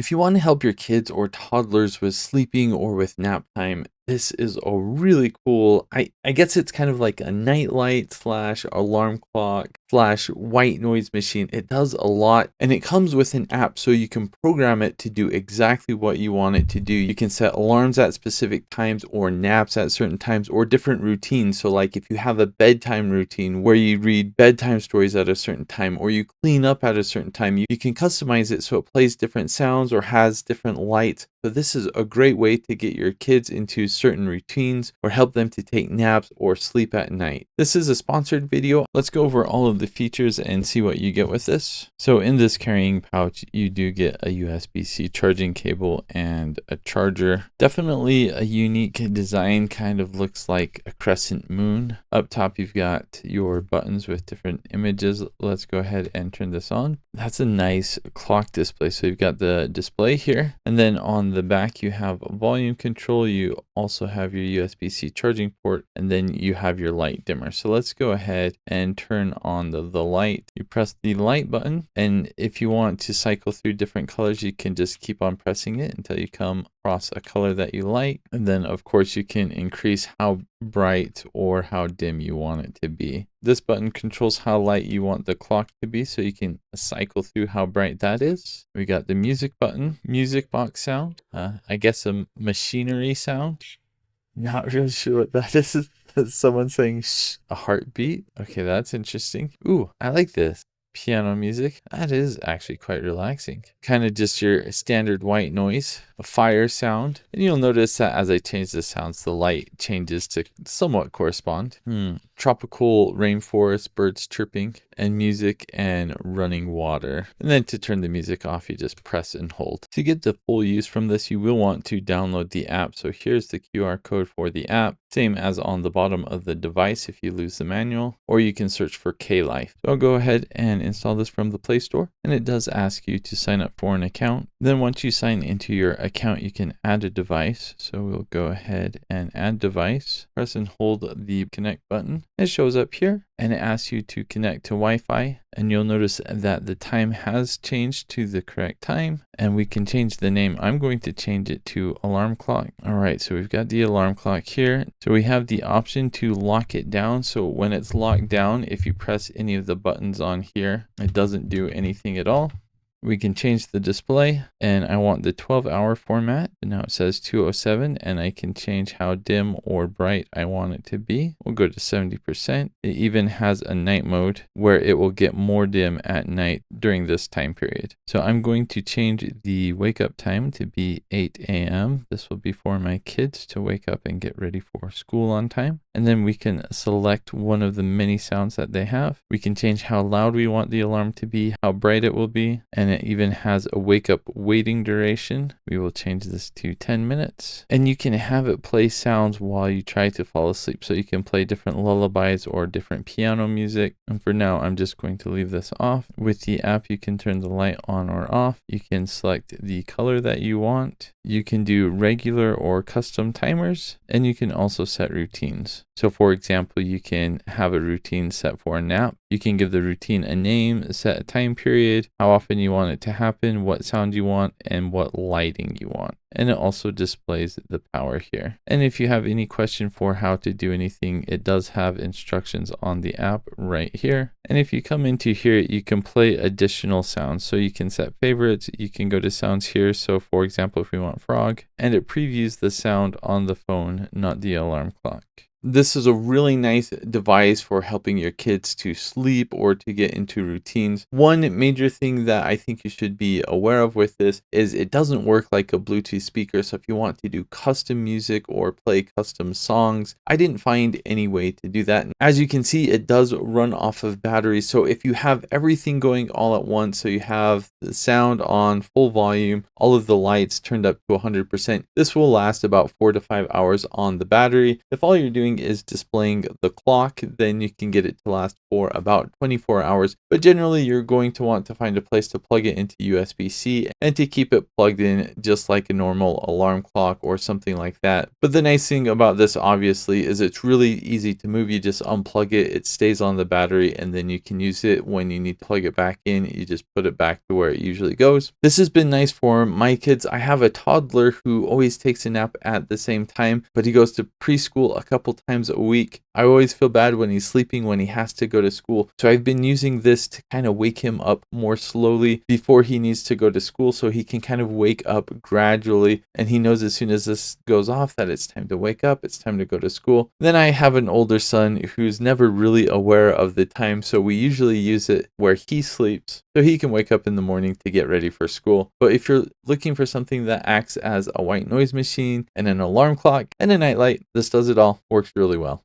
If you want to help your kids or toddlers with sleeping or with nap time, this is a really cool, I guess it's kind of like a nightlight slash alarm clock slash white noise machine. It does a lot and it comes with an app so you can program it to do exactly what you want it to do. You can set alarms at specific times or naps at certain times or different routines. So like if you have a bedtime routine where you read bedtime stories at a certain time or you clean up at a certain time, you can customize it so it plays different sounds or has different lights. So this is a great way to get your kids into certain routines or help them to take naps or sleep at night. This is a sponsored video. Let's go over all of the features and see what you get with this. So in this carrying pouch, you do get a USB-C charging cable and a charger. Definitely a unique design, kind of looks like a crescent moon. Up top, you've got your buttons with different images. Let's go ahead and turn this on. That's a nice clock display. So you've got the display here, and then on the back you have volume control. You also have your USB-C charging port, and then you have your light dimmer. So let's go ahead and turn on the light. You press the light button, and if you want to cycle through different colors, you can just keep on pressing it until you come across a color that you like. And then of course you can increase how bright or how dim you want it to be. This button controls how light you want the clock to be, so you can cycle through how bright that is. We got the music button, music box sound, I guess a machinery sound. Not really sure what that is. Someone saying shh, a heartbeat. Okay, that's interesting. Ooh, I like this. Piano music. That is actually quite relaxing. Kind of just your standard white noise. A fire sound. And you'll notice that as I change the sounds, the light changes to somewhat correspond. Tropical rainforest, birds chirping, and music and running water. And then to turn the music off, you just press and hold. To get the full use from this, you will want to download the app. So here's the QR code for the app, same as on the bottom of the device if you lose the manual, or you can search for K-Life. So I'll go ahead and install this from the Play Store, and it does ask you to sign up for an account. Then once you sign into your account, you can add a device. So we'll go ahead and add device, press and hold the connect button. It shows up here and it asks you to connect to Wi-Fi, and you'll notice that the time has changed to the correct time, and we can change the name. I'm going to change it to alarm clock. All right, so we've got the alarm clock here. So we have the option to lock it down. So when it's locked down, if you press any of the buttons on here, it doesn't do anything at all. We can change the display, and I want the 12-hour format. Now it says 207, and I can change how dim or bright I want it to be. We'll go to 70%. It even has a night mode where it will get more dim at night during this time period. So I'm going to change the wake up time to be 8 a.m. This will be for my kids to wake up and get ready for school on time. And then we can select one of the many sounds that they have. We can change how loud we want the alarm to be, how bright it will be, and it even has a wake up waiting duration. We will change this to 10 minutes. And you can have it play sounds while you try to fall asleep. So you can play different lullabies or different piano music. And for now, I'm just going to leave this off. With the app, you can turn the light on or off. You can select the color that you want. You can do regular or custom timers, and you can also set routines. So for example, you can have a routine set for a nap. You can give the routine a name, set a time period, how often you want it to happen, what sound you want, and what lighting you want. And it also displays the power here. And if you have any question for how to do anything, it does have instructions on the app right here. And if you come into here, you can play additional sounds. So you can set favorites, you can go to sounds here. So for example, if we want frog, and it previews the sound on the phone, not the alarm clock. This is a really nice device for helping your kids to sleep or to get into routines. One major thing that I think you should be aware of with this is it doesn't work like a Bluetooth speaker. So if you want to do custom music or play custom songs, I didn't find any way to do that. As you can see, it does run off of batteries. So if you have everything going all at once, so you have the sound on full volume, all of the lights turned up to 100%, this will last about 4 to 5 hours on the battery. If all you're doing doing is displaying the clock, then you can get it to last for about 24 hours. But generally, you're going to want to find a place to plug it into USB-C and to keep it plugged in just like a normal alarm clock or something like that. But the nice thing about this, obviously, is it's really easy to move. You just unplug it, it stays on the battery, and then you can use it when you need to plug it back in. You just put it back to where it usually goes. This has been nice for my kids. I have a toddler who always takes a nap at the same time, but he goes to preschool a couple times a week. I always feel bad when he's sleeping when he has to go to school. So I've been using this to kind of wake him up more slowly before he needs to go to school, so he can kind of wake up gradually, and he knows as soon as this goes off that it's time to wake up, it's time to go to school. Then I have an older son who's never really aware of the time, so we usually use it where he sleeps so he can wake up in the morning to get ready for school. But if you're looking for something that acts as a white noise machine and an alarm clock and a nightlight, this does it all. Works really well.